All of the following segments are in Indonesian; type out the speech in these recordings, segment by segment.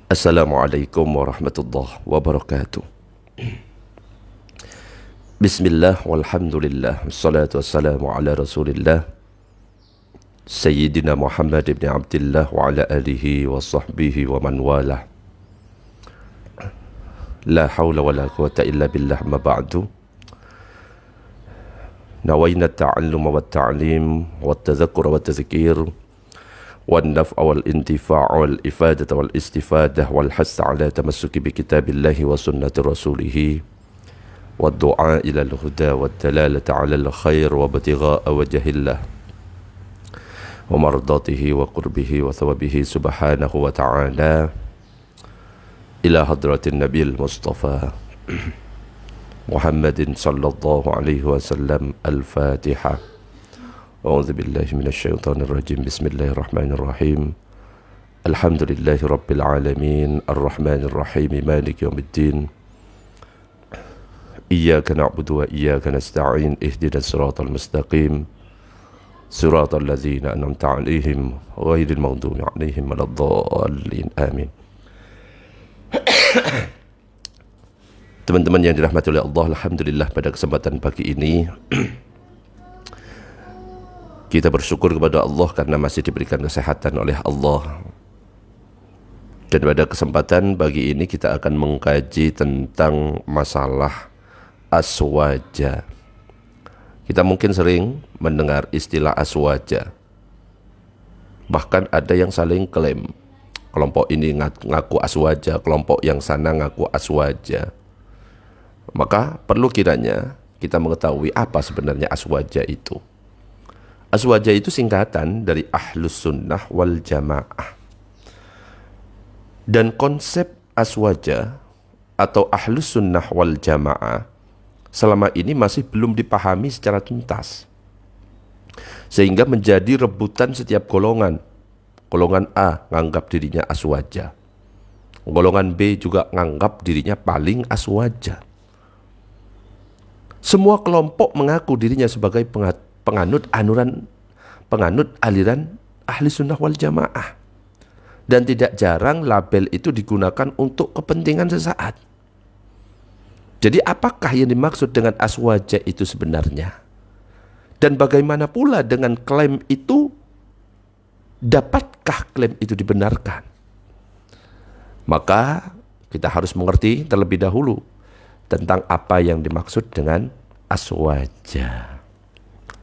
Assalamualaikum warahmatullahi wabarakatuh. Bismillah walhamdulillah wassalatu wassalamu ala rasulillah Sayyidina Muhammad ibn Abdillah wa ala alihi wa sahbihi wa man walah. La hawla wa la quwata illa billah ma ba'du. Nawayna ta'alluma wa ta'lim wa tadhakkura wa tadhkir والنفع والانتفاع والإفادة والاستفادة والحث على تمسك بكتاب الله وسنة رسوله والدعاء إلى الهدى والدلالة على الخير وابتغاء وجه الله ومرضاته وقربه وثوابه سبحانه وتعالى إلى حضرة النبي المصطفى محمد صلى الله عليه وسلم. الفاتحة. أعوذ بالله من الشيطان الرجيم. بسم الله الرحمن الرحيم. الحمد لله رب العالمين الرحمن الرحيم مالك يوم الدين. إياك نعبد وإياك نستعين اهدنا الصراط المستقيم صراط الذين أنعمت عليهم غير المغضوب عليهم ولا الضالين. آمين. Teman-teman yang dirahmati oleh Allah, alhamdulillah pada kesempatan pagi ini kita bersyukur kepada Allah karena masih diberikan kesehatan oleh Allah. Dan pada kesempatan pagi ini kita akan mengkaji tentang masalah aswaja. Kita mungkin sering mendengar istilah aswaja. Bahkan ada yang saling klaim. Kelompok ini ngaku aswaja, kelompok yang sana ngaku aswaja. Maka perlu kiranya kita mengetahui apa sebenarnya aswaja itu. Aswaja itu singkatan dari Ahlus Sunnah wal Jamaah. Dan konsep aswaja atau Ahlus Sunnah wal Jamaah selama ini masih belum dipahami secara tuntas. Sehingga menjadi rebutan setiap golongan. Golongan A nganggap dirinya aswaja. Golongan B juga nganggap dirinya paling aswaja. Semua kelompok mengaku dirinya sebagai penganut aliran Ahli Sunnah wal Jamaah. Dan tidak jarang label itu digunakan untuk kepentingan sesaat. Jadi apakah yang dimaksud dengan aswaja itu sebenarnya? Dan bagaimana pula dengan klaim itu? Dapatkah klaim itu dibenarkan? Maka kita harus mengerti terlebih dahulu tentang apa yang dimaksud dengan aswaja.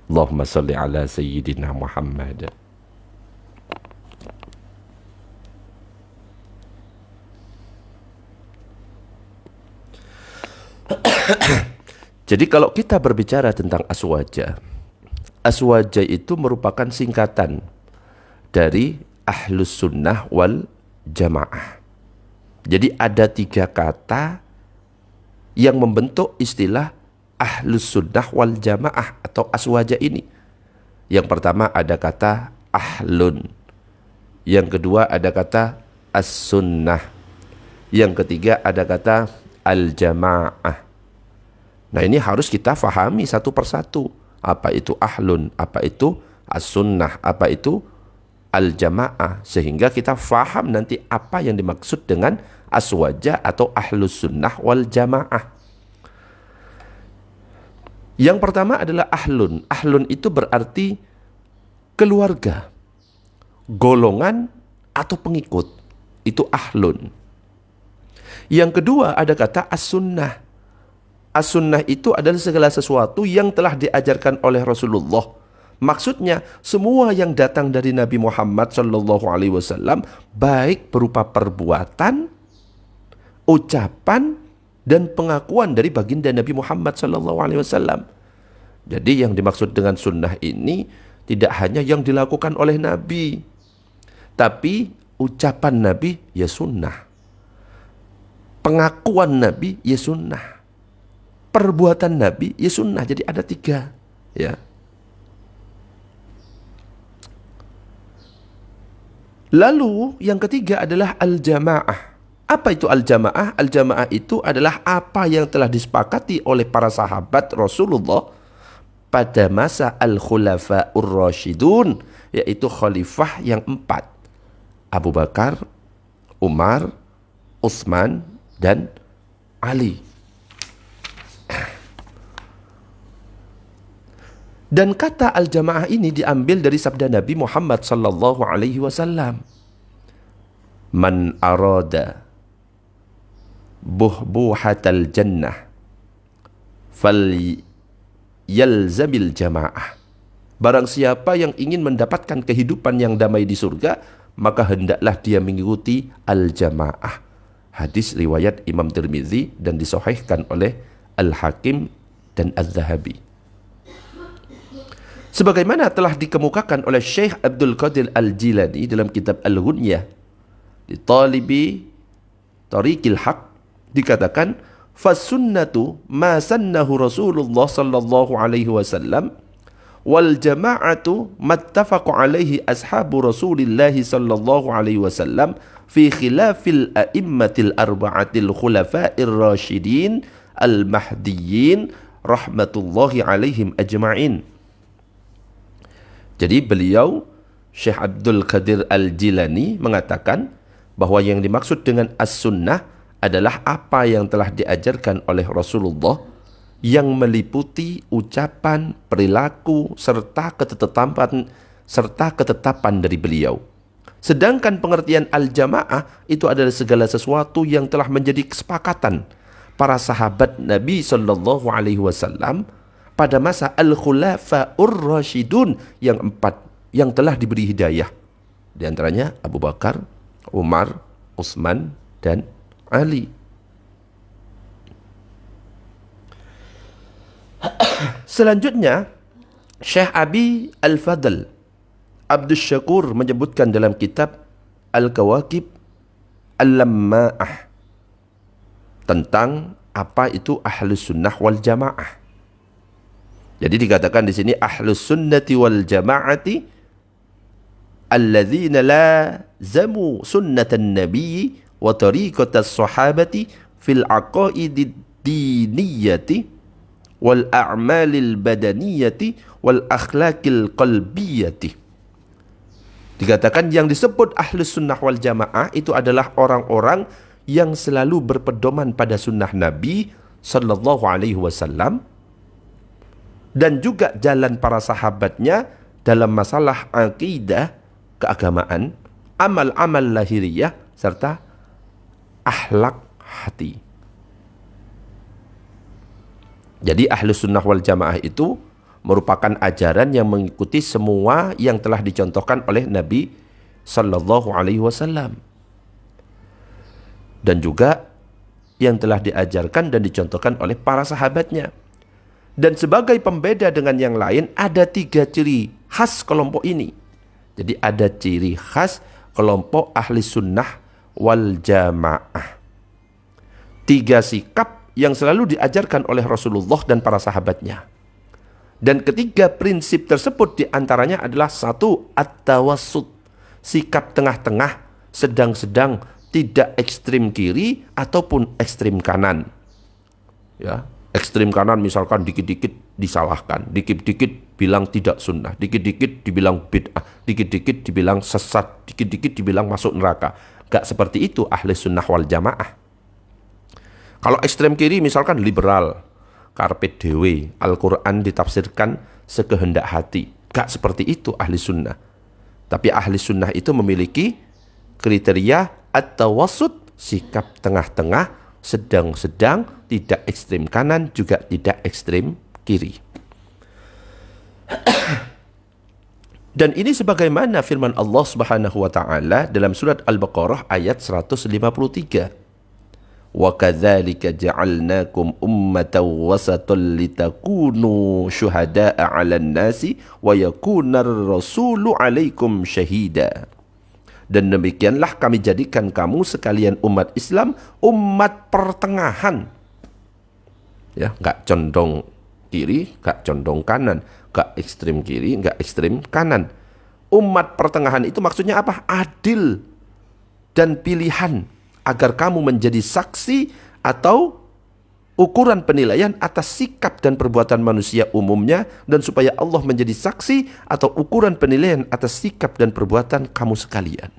Allahumma salli ala Sayyidina Muhammad. Jadi kalau kita berbicara tentang aswaja, aswaja itu merupakan singkatan dari Ahlus Sunnah wal Jamaah. Jadi ada 3 kata yang membentuk istilah Ahlus Sunnah wal Jamaah atau aswaja ini. Yang pertama ada kata ahlun. Yang kedua ada kata as-sunnah. Yang ketiga ada kata al-jamaah. Nah ini harus kita fahami satu persatu. Apa itu ahlun, apa itu as-sunnah, apa itu al-jamaah. Sehingga kita faham nanti apa yang dimaksud dengan aswaja atau Ahlus Sunnah wal Jamaah. Yang pertama adalah ahlun. Ahlun itu berarti keluarga, golongan atau pengikut. Itu ahlun. Yang kedua ada kata as-sunnah. As-sunnah itu adalah segala sesuatu yang telah diajarkan oleh Rasulullah. Maksudnya semua yang datang dari Nabi Muhammad SAW, baik berupa perbuatan, ucapan, dan pengakuan dari baginda Nabi Muhammad SAW. Jadi yang dimaksud dengan sunnah ini tidak hanya yang dilakukan oleh Nabi, tapi ucapan Nabi ya sunnah, pengakuan Nabi ya sunnah, perbuatan Nabi ya sunnah. Jadi ada 3 ya. Lalu yang ketiga adalah al-jamaah. Apa itu al-jamaah? Al-jamaah itu adalah apa yang telah disepakati oleh para sahabat Rasulullah pada masa al-khulafa'ur rasyidun, yaitu khalifah yang 4. Abu Bakar, Umar, Utsman, dan Ali. Dan kata al-jamaah ini diambil dari sabda Nabi Muhammad sallallahu alaihi wasallam. Man arada buhbuhatal jannah fal yalzamil jamaah. Barang siapa yang ingin mendapatkan kehidupan yang damai di surga, maka hendaklah dia mengikuti al-jamaah. Hadis riwayat Imam Tirmizi dan disahihkan oleh Al-Hakim dan Az-Zahabi. Sebagaimana telah dikemukakan oleh Syekh Abdul Qadir Al-Jilani dalam kitab Al-Ghunyah di Talibi Tariqil Haq, dikatakan fasunnatu ma sannahu Rasulullah sallallahu alaihi wasallam wal jama'atu mattafaqu alaihi ashabu Rasulillah sallallahu alaihi wasallam fi khilafil a'immatil arba'atil khulafa'ir rasyidin al-mahdiyyin rahmatullahi alaihim ajma'in. Jadi beliau, Syekh Abdul Qadir Al-Jilani, mengatakan bahwa yang dimaksud dengan as-sunnah adalah apa yang telah diajarkan oleh Rasulullah yang meliputi ucapan, perilaku, serta ketetapan dari beliau. Sedangkan pengertian al-jamaah itu adalah segala sesuatu yang telah menjadi kesepakatan para sahabat Nabi sallallahu alaihi wasallam pada masa al-khulafa'ur rasyidun yang 4 yang telah diberi hidayah. Di antaranya Abu Bakar, Umar, Utsman, dan Ali. Selanjutnya, Syekh Abi Al-Fadl Abdul Syakur menyebutkan dalam kitab Al-Kawakib Al-Lamma'ah tentang apa itu Ahlus Sunnah wal Jamaah. Jadi dikatakan di sini Ahlus Sunnati wal Jama'ati alladzina lazamu sunnatan nabiyyi wa tariqatas sahabati fil aqaidid diniyati wal a'malil badaniyati wal akhlaqil qalbiyati. Dikatakan yang disebut Ahlus Sunnah wal Jamaah itu adalah orang-orang yang selalu berpedoman pada sunnah Nabi sallallahu alaihi wasallam dan juga jalan para sahabatnya dalam masalah akidah, keagamaan, amal-amal lahiriah, serta akhlak hati. Jadi Ahlus Sunnah wal Jamaah itu merupakan ajaran yang mengikuti semua yang telah dicontohkan oleh Nabi sallallahu alaihi wasallam. Dan juga yang telah diajarkan dan dicontohkan oleh para sahabatnya. Dan sebagai pembeda dengan yang lain, ada 3 ciri khas kelompok ini. Jadi ada ciri khas kelompok ahli sunnah wal jamaah. 3 sikap yang selalu diajarkan oleh Rasulullah dan para sahabatnya. Dan ketiga prinsip tersebut diantaranya adalah 1, at-tawassut, sikap tengah-tengah, sedang-sedang, tidak ekstrim kiri ataupun ekstrim kanan. Ya. Ekstrim kanan misalkan dikit-dikit disalahkan, dikit-dikit bilang tidak sunnah, dikit-dikit dibilang bid'ah, dikit-dikit dibilang sesat, dikit-dikit dibilang masuk neraka. Gak seperti itu ahli sunnah wal jamaah. Kalau ekstrem kiri misalkan liberal, karpet dewe, Al-Quran ditafsirkan sekehendak hati. Gak seperti itu ahli sunnah. Tapi ahli sunnah itu memiliki kriteria at-tawassut, sikap tengah-tengah, sedang-sedang, tidak ekstrem kanan, juga tidak ekstrem kiri. Dan ini sebagaimana firman Allah Subhanahu wa taala dalam surat Al-Baqarah ayat 153. Wa kadzalika ja'alnakum ummatan wasatan litakunu syuhada'a 'alan nasi wa yakunar rasulu 'alaikum syahida. Dan demikianlah kami jadikan kamu sekalian umat Islam umat pertengahan. Ya, enggak condong kiri, enggak condong kanan, enggak ekstrem kiri, enggak ekstrem kanan. Umat pertengahan itu maksudnya apa? Adil dan pilihan agar kamu menjadi saksi atau ukuran penilaian atas sikap dan perbuatan manusia umumnya, dan supaya Allah menjadi saksi atau ukuran penilaian atas sikap dan perbuatan kamu sekalian.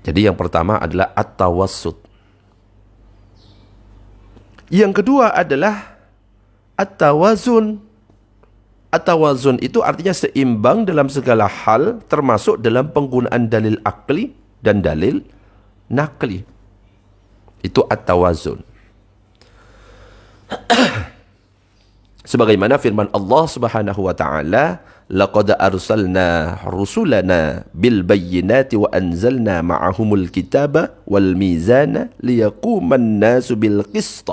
Jadi yang pertama adalah at-tawassut. Yang kedua adalah at-tawazun. At-tawazun itu artinya seimbang dalam segala hal, termasuk dalam penggunaan dalil akli dan dalil nakli. Itu at-tawazun. Sebagaimana firman Allah Subhanahu wa taala, laqad arsalna rusulana bil bayyinati wa anzalna ma'ahumul kitaba wal mizana liyaquman nasu bil qist.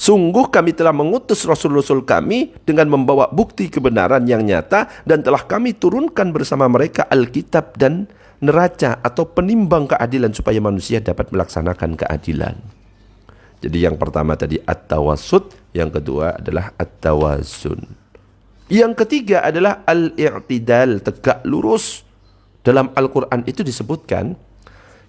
Sungguh kami telah mengutus rasul-rasul kami dengan membawa bukti kebenaran yang nyata, dan telah kami turunkan bersama mereka Alkitab dan neraca atau penimbang keadilan supaya manusia dapat melaksanakan keadilan. Jadi yang pertama tadi at-tawassut, yang kedua adalah at-tawazun. Yang ketiga adalah al-i'tidal, tegak lurus. Dalam Al-Quran itu disebutkan,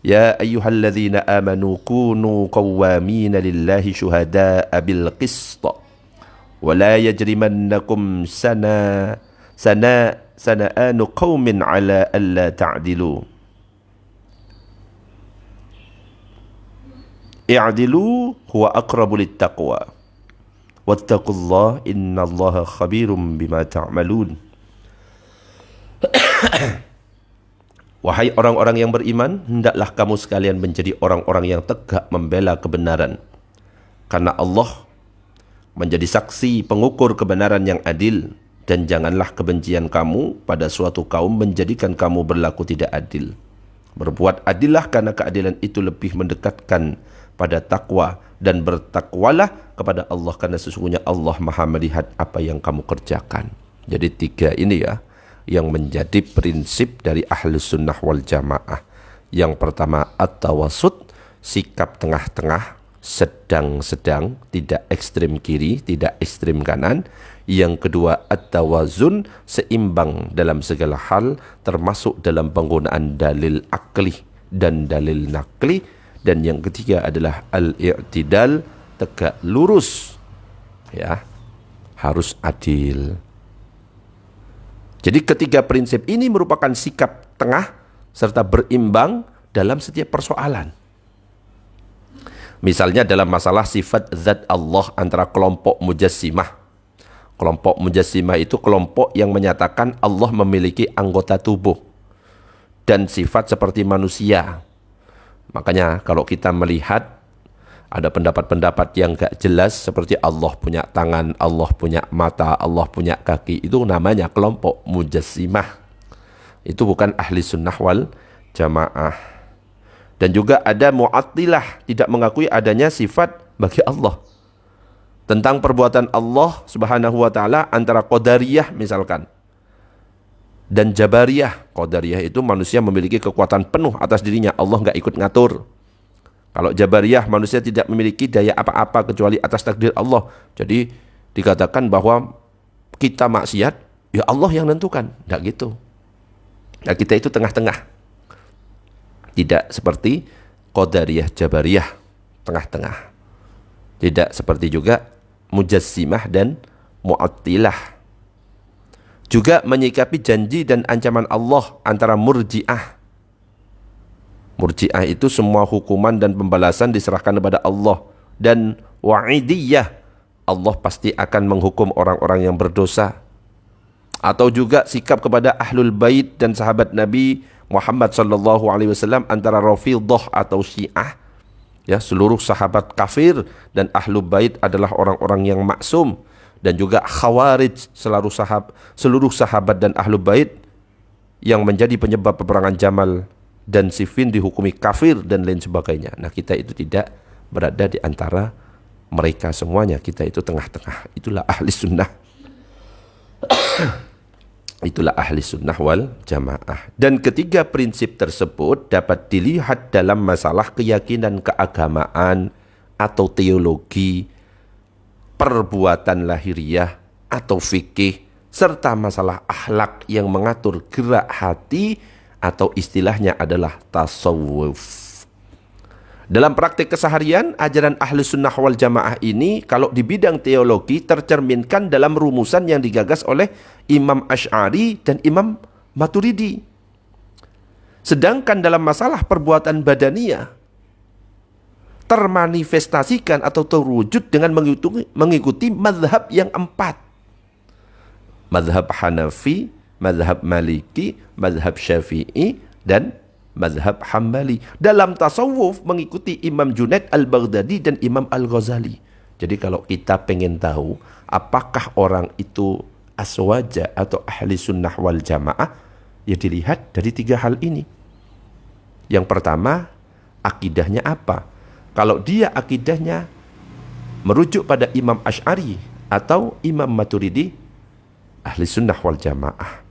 ya ayyuhalladzina amanu kunu qawwamina lillahi syuhada'a bil qist wa la yajrimannakum sana'anu qaumin ala alla ta'dilu i'dilu huwa aqrabu littaqwa wattaqullaha innallaha khabirum bima ta'malun. Wahai orang-orang yang beriman, hendaklah kamu sekalian menjadi orang-orang yang tegak membela kebenaran. Karena Allah menjadi saksi pengukur kebenaran yang adil. Dan janganlah kebencian kamu pada suatu kaum menjadikan kamu berlaku tidak adil. Berbuat adillah, karena keadilan itu lebih mendekatkan pada takwa. Dan bertakwalah kepada Allah, karena sesungguhnya Allah maha melihat apa yang kamu kerjakan. Jadi tiga ini ya yang menjadi prinsip dari Ahlus Sunnah wal Jamaah. Yang pertama at-tawassut, sikap tengah-tengah, sedang-sedang, tidak ekstrem kiri, tidak ekstrem kanan. Yang kedua at-tawazun, seimbang dalam segala hal, termasuk dalam penggunaan dalil akli dan dalil nakli. Dan yang ketiga adalah al-i'tidal, tegak lurus, ya, harus adil. Jadi ketiga prinsip ini merupakan sikap tengah serta berimbang dalam setiap persoalan. Misalnya dalam masalah sifat zat Allah antara kelompok mujassimah. Kelompok mujassimah itu kelompok yang menyatakan Allah memiliki anggota tubuh dan sifat seperti manusia. Makanya kalau kita melihat ada pendapat-pendapat yang gak jelas seperti Allah punya tangan, Allah punya mata, Allah punya kaki. Itu namanya kelompok mujassimah. Itu bukan ahli sunnah wal jamaah. Dan juga ada mu'attilah, tidak mengakui adanya sifat bagi Allah. Tentang perbuatan Allah Subhanahu wa ta'ala antara Qadariyah misalkan dan Jabariyah. Qadariyah itu manusia memiliki kekuatan penuh atas dirinya, Allah gak ikut ngatur. Kalau Jabariyah, manusia tidak memiliki daya apa-apa kecuali atas takdir Allah. Jadi dikatakan bahwa kita maksiat, ya Allah yang nentukan. Tidak gitu. Nah, kita itu tengah-tengah. Tidak seperti Qadariyah, Jabariyah, tengah-tengah. Tidak seperti juga Mujassimah dan Mu'attilah. Juga menyikapi janji dan ancaman Allah antara Murji'ah. Murji'ah itu semua hukuman dan pembalasan diserahkan kepada Allah. Dan wa'idiyah, Allah pasti akan menghukum orang-orang yang berdosa. Atau juga sikap kepada Ahlul Bait dan sahabat Nabi Muhammad SAW antara Rafidhah atau Syiah. Ya, seluruh sahabat kafir dan Ahlul Bait adalah orang-orang yang maksum. Dan juga Khawarij, seluruh sahabat dan Ahlul Bait yang menjadi penyebab peperangan Jamal dan Siffin dihukumi kafir dan lain sebagainya. Nah, kita itu tidak berada di antara mereka semuanya. Kita itu tengah-tengah. Itulah ahli sunnah. Itulah ahli sunnah wal jamaah. Dan ketiga prinsip tersebut dapat dilihat dalam masalah keyakinan keagamaan atau teologi, perbuatan lahiriah atau fikih, serta masalah akhlak yang mengatur gerak hati atau istilahnya adalah tasawuf. Dalam praktik keseharian, ajaran ahli sunnah wal jamaah ini kalau di bidang teologi tercerminkan dalam rumusan yang digagas oleh Imam Asy'ari dan Imam Maturidi. Sedangkan dalam masalah perbuatan badaniyah termanifestasikan atau terwujud dengan mengikuti mazhab yang 4. Mazhab Hanafi, mazhab Maliki, mazhab Syafi'i, dan mazhab Hambali. Dalam tasawuf mengikuti Imam Junaid al-Baghdadi dan Imam al-Ghazali. Jadi kalau kita pengen tahu apakah orang itu aswaja atau ahli sunnah wal jamaah, ya dilihat dari 3 hal ini. Yang pertama, akidahnya apa? Kalau dia akidahnya merujuk pada Imam Asy'ari atau Imam Maturidi, ahli sunnah wal jamaah.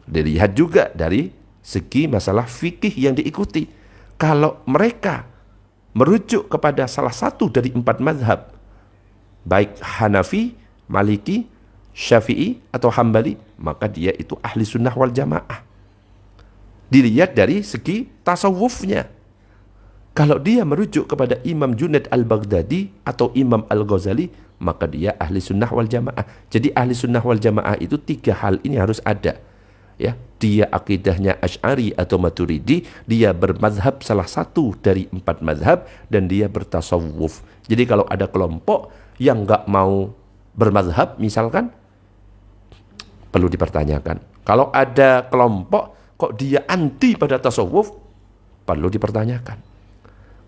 Dilihat juga dari segi masalah fikih yang diikuti. Kalau mereka merujuk kepada salah satu dari 4 mazhab, baik Hanafi, Maliki, Syafi'i atau Hambali, maka dia itu ahli sunnah wal jamaah. Dilihat dari segi tasawufnya. Kalau dia merujuk kepada Imam Junaid al-Baghdadi atau Imam al-Ghazali, maka dia ahli sunnah wal jamaah. Jadi ahli sunnah wal jamaah itu 3 hal ini harus ada. Ya, dia akidahnya Asy'ari atau Maturidi, dia bermazhab salah satu dari 4 mazhab, dan dia bertasawuf. Jadi kalau ada kelompok yang nggak mau bermazhab misalkan, perlu dipertanyakan. Kalau ada kelompok kok dia anti pada tasawuf, perlu dipertanyakan.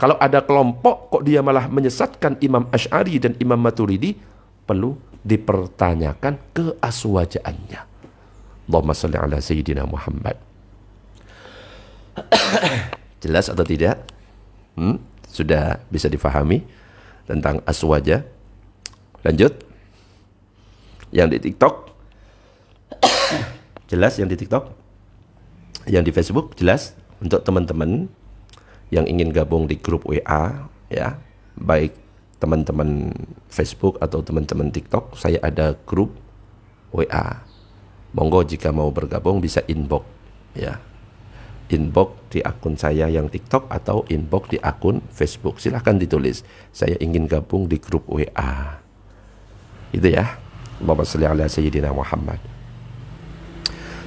Kalau ada kelompok kok dia malah menyesatkan Imam Asy'ari dan Imam Maturidi, perlu dipertanyakan keaswajaannya. Allahumma shalli ala Sayyidina Muhammad. Jelas atau tidak? Sudah bisa difahami tentang aswaja? Lanjut. Yang di TikTok? Jelas yang di TikTok? Yang di Facebook? Jelas? Untuk teman-teman yang ingin gabung di grup WA, ya, baik teman-teman Facebook atau teman-teman TikTok, saya ada grup WA. Monggo jika mau bergabung bisa inbox, ya, inbox di akun saya yang TikTok atau inbox di akun Facebook. Silahkan ditulis, saya ingin gabung di grup WA. Itu ya. Allahumma shalli ala Sayyidina Muhammad.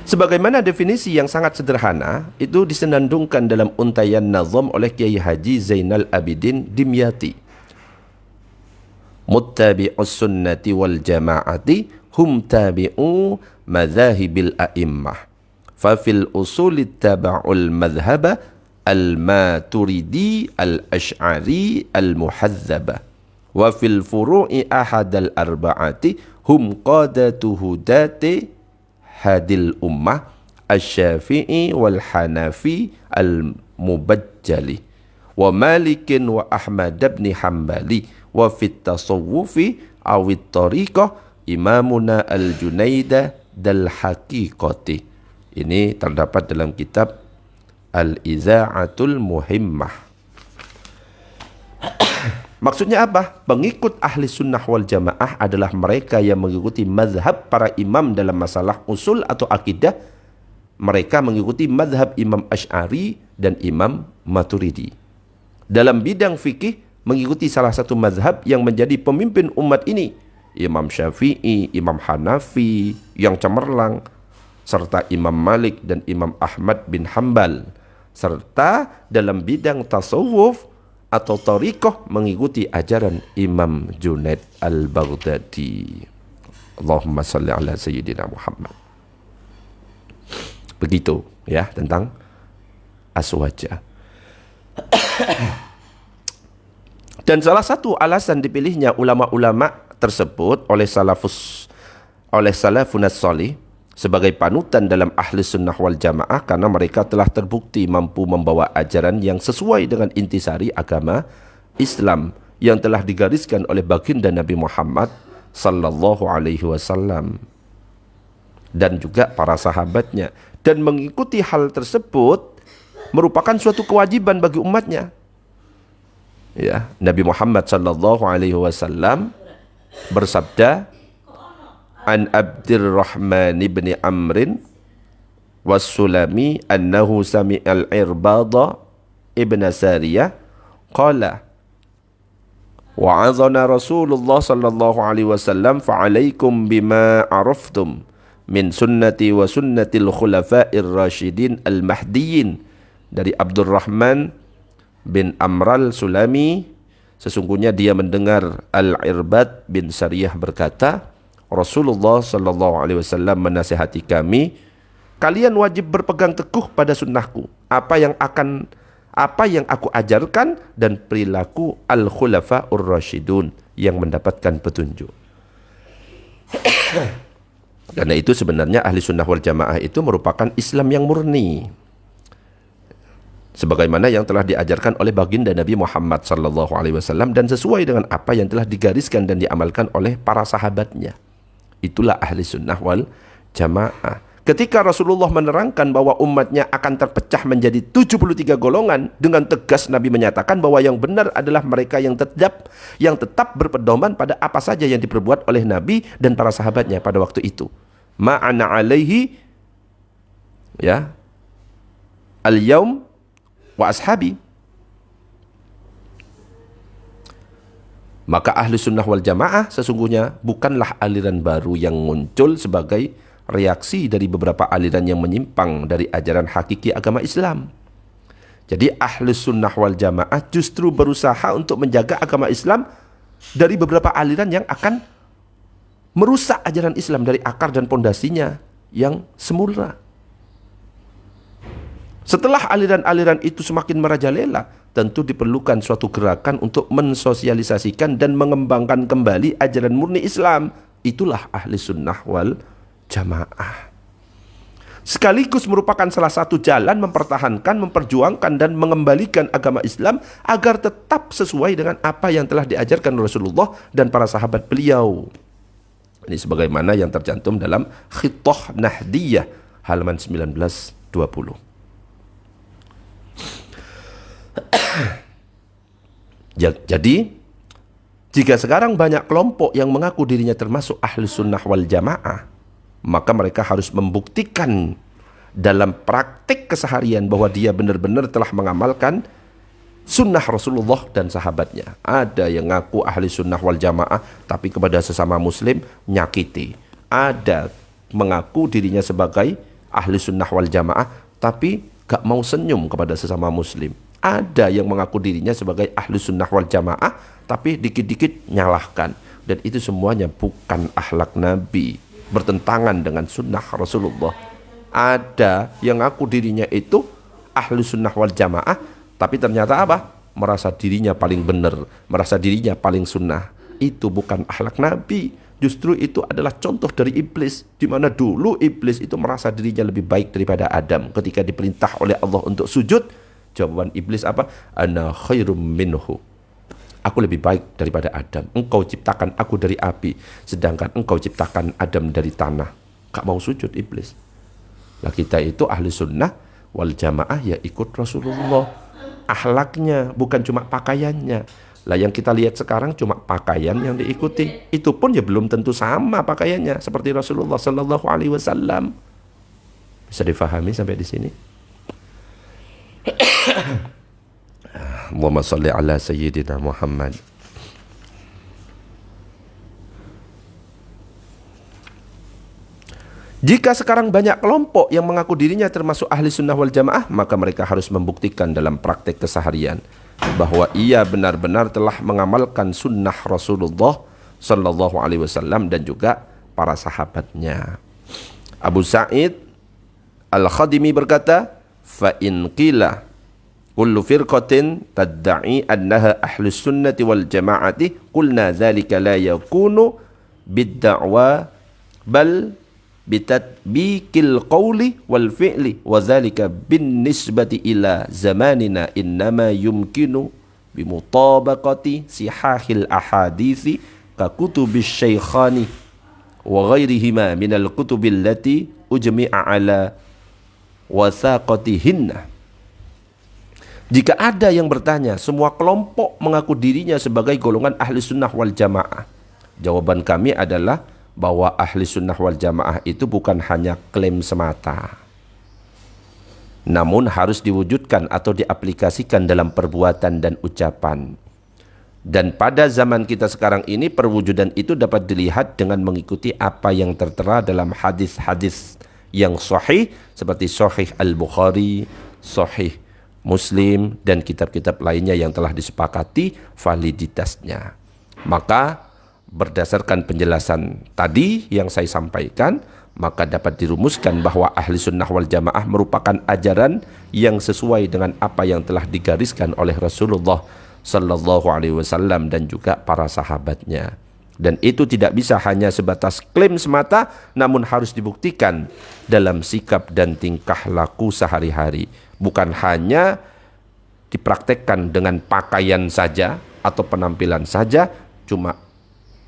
Sebagaimana definisi yang sangat sederhana itu disenandungkan dalam untaian nazam oleh Kiai Haji Zainal Abidin Dimyati. Muttabi'us sunnati wal jama'ati hum tabi'u madzahibil a'immah. Fa fil usuli taba'ul madhhaba al-maturidi al-asy'ari al-muhadzaba. Wa fil furu'i ahadal arba'ati hum qadatu hudati hadil ummah asy-Syafi'i wal Hanafi al-Mubajjali wa Malikin wa Ahmad bin Hambali wa fit tasawwufi awit tariqah Imamuna al-Junaida dal haqiqati. Ini terdapat dalam kitab Al-Iza'atul Muhimmah. Maksudnya apa? Pengikut ahli sunnah wal jamaah adalah mereka yang mengikuti mazhab para imam dalam masalah usul atau akidah. Mereka mengikuti mazhab Imam Asy'ari dan Imam Maturidi. Dalam bidang fikih, mengikuti salah satu mazhab yang menjadi pemimpin umat ini. Imam Syafi'i, Imam Hanafi yang cemerlang, serta Imam Malik dan Imam Ahmad bin Hambal. Serta dalam bidang tasawuf atau tariqah mengikuti ajaran Imam Junaid al-Baghdadi. Allahumma salli ala Sayyidina Muhammad. Begitu ya tentang aswaja. Dan salah satu alasan dipilihnya ulama-ulama tersebut oleh salafun as-salih sebagai panutan dalam ahli sunnah wal jamaah karena mereka telah terbukti mampu membawa ajaran yang sesuai dengan intisari agama Islam yang telah digariskan oleh baginda Nabi Muhammad sallallahu alaihi wasallam dan juga para sahabatnya, dan mengikuti hal tersebut merupakan suatu kewajiban bagi umatnya. Ya, Nabi Muhammad sallallahu alaihi wasallam bersabda, an Abdurrahman ibn Amrin was-Sulami annahu sami'al Irbada ibn Sariyah qala wa'azana Rasulullah sallallahu alaihi wasallam fa'alaikum bima araftum min sunnati wa sunnatil khulafa'ir rasyidin al-mahdiyyin dari Abdurrahman bin Amral Sulami, sesungguhnya dia mendengar Al-Irbad bin Sariyah berkata, Rasulullah sallallahu alaihi wasallam menasihati kami, kalian wajib berpegang teguh pada sunnahku, apa yang aku ajarkan, dan perilaku al-khulafa'ur rasyidun yang mendapatkan petunjuk. Karena itu sebenarnya ahli sunnah wal jamaah itu merupakan Islam yang murni, sebagaimana yang telah diajarkan oleh baginda Nabi Muhammad sallallahu alaihi wasallam dan sesuai dengan apa yang telah digariskan dan diamalkan oleh para sahabatnya. Itulah ahli sunnah wal jamaah. Ketika Rasulullah menerangkan bahwa umatnya akan terpecah menjadi 73 golongan, dengan tegas Nabi menyatakan bahwa yang benar adalah mereka yang tetap berpedoman pada apa saja yang diperbuat oleh Nabi dan para sahabatnya pada waktu itu. Ma'ana alaihi ya al-yaum wa ashabi. Maka ahli sunnah wal jamaah sesungguhnya bukanlah aliran baru yang muncul sebagai reaksi dari beberapa aliran yang menyimpang dari ajaran hakiki agama Islam. Jadi ahli sunnah wal jamaah justru berusaha untuk menjaga agama Islam dari beberapa aliran yang akan merusak ajaran Islam dari akar dan pondasinya yang semula. Setelah aliran-aliran itu semakin merajalela, tentu diperlukan suatu gerakan untuk mensosialisasikan dan mengembangkan kembali ajaran murni Islam. Itulah ahli sunnah wal jamaah. Sekaligus merupakan salah satu jalan mempertahankan, memperjuangkan, dan mengembalikan agama Islam agar tetap sesuai dengan apa yang telah diajarkan Rasulullah dan para sahabat beliau. Ini sebagaimana yang tercantum dalam Khithah Nahdiyah halaman 1920. Jadi jika sekarang banyak kelompok yang mengaku dirinya termasuk ahli sunnah wal jamaah, maka mereka harus membuktikan dalam praktik keseharian bahwa dia benar-benar telah mengamalkan sunnah Rasulullah dan sahabatnya. Ada yang ngaku ahli sunnah wal jamaah tapi kepada sesama muslim nyakiti. Ada mengaku dirinya sebagai ahli sunnah wal jamaah tapi gak mau senyum kepada sesama muslim. Ada yang mengaku dirinya sebagai ahli sunnah wal jamaah tapi dikit-dikit nyalahkan. Dan itu semuanya bukan akhlak Nabi, bertentangan dengan sunnah Rasulullah. Ada yang ngaku dirinya itu ahli sunnah wal jamaah tapi ternyata apa? Merasa dirinya paling benar, merasa dirinya paling sunnah. Itu bukan akhlak Nabi. Justru itu adalah contoh dari iblis, di mana dulu iblis itu merasa dirinya lebih baik daripada Adam. Ketika diperintah oleh Allah untuk sujud, jawaban iblis apa? Ana khairum minhu. Aku lebih baik daripada Adam. Engkau ciptakan aku dari api, sedangkan engkau ciptakan Adam dari tanah. Gak mau sujud iblis. Lah kita itu ahli sunnah wal jamaah ya ikut Rasulullah. Akhlaknya bukan cuma pakaiannya. Lah yang kita lihat sekarang cuma pakaian yang diikuti. Itu pun ya belum tentu sama pakaiannya seperti Rasulullah sallallahu alaihi wasallam. Bisa difahami sampai di sini? Allahumma shalli ala sayyidina Muhammad. Jika sekarang banyak kelompok yang mengaku dirinya termasuk ahli sunnah wal jamaah, maka mereka harus membuktikan dalam praktek keseharian bahwa ia benar-benar telah mengamalkan sunnah Rasulullah sallallahu alaihi wasallam dan juga para sahabatnya. Abu Sa'id Al-Khadimi berkata, fa in qila kullu firqatin tadda'i annaha ahlus sunnati wal jama'ati qulna dzalika la yakunu bid-da'wa bal bitatbiqil qawli wal fi'li wa dzalika bin nisbati ila zamanina innama yumkinu bimutabaqati sihahil ahadithi ka kutubis syaikhani wa ghairihima minal kutubil lati ujmi'a ala wasaqatihinna. Jika ada yang bertanya, semua kelompok mengaku dirinya sebagai golongan ahli sunnah wal jamaah, jawaban kami adalah bahwa ahli sunnah wal jamaah itu bukan hanya klaim semata, namun harus diwujudkan atau diaplikasikan dalam perbuatan dan ucapan. Dan pada zaman kita sekarang ini, perwujudan itu dapat dilihat dengan mengikuti apa yang tertera dalam hadis-hadis yang sahih seperti sahih Al-Bukhari, sahih Muslim, dan kitab-kitab lainnya yang telah disepakati validitasnya. Maka berdasarkan penjelasan tadi yang saya sampaikan, maka dapat dirumuskan bahwa ahli sunnah wal jamaah merupakan ajaran yang sesuai dengan apa yang telah digariskan oleh Rasulullah sallallahu alaihi wasallam dan juga para sahabatnya. Dan itu tidak bisa hanya sebatas klaim semata, namun harus dibuktikan dalam sikap dan tingkah laku sehari-hari. Bukan hanya dipraktekkan dengan pakaian saja atau penampilan saja, cuma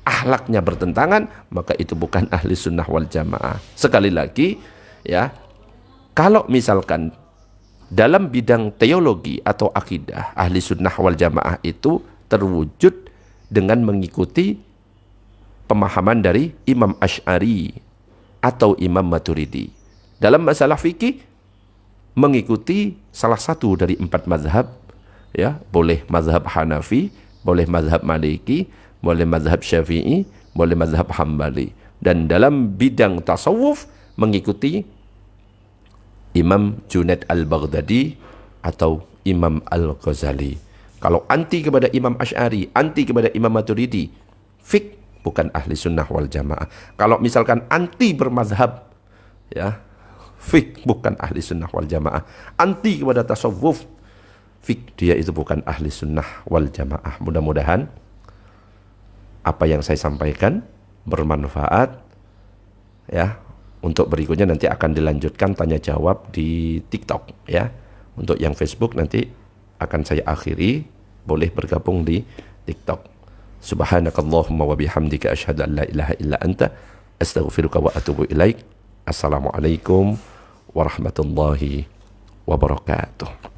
akhlaknya bertentangan, maka itu bukan ahli sunnah wal jamaah. Sekali lagi, ya, kalau misalkan dalam bidang teologi atau akidah, ahli sunnah wal jamaah itu terwujud dengan mengikuti pemahaman dari Imam Asy'ari atau Imam Maturidi. Dalam masalah fikih, mengikuti salah satu dari 4 mazhab, ya, boleh mazhab Hanafi, boleh mazhab Maliki, boleh mazhab Syafi'i, boleh mazhab Hambali. Dan dalam bidang tasawuf mengikuti Imam Junaid al-Baghdadi atau Imam al-Ghazali. Kalau anti kepada Imam Asy'ari, anti kepada Imam Maturidi, fik bukan ahli sunnah wal jamaah. Kalau misalkan anti bermazhab, ya, fik bukan ahli sunnah wal jamaah. Anti kepada tasawuf, fik dia itu bukan ahli sunnah wal jamaah. Mudah-mudahan apa yang saya sampaikan bermanfaat, ya. Untuk berikutnya nanti akan dilanjutkan tanya jawab di TikTok, ya. Untuk yang Facebook nanti akan saya akhiri, boleh bergabung di TikTok. Subhanakallahumma wa bihamdika asyhadu an la ilaha illa anta astaghfiruka wa atubu ilaik. Assalamualaikum warahmatullahi wabarakatuh.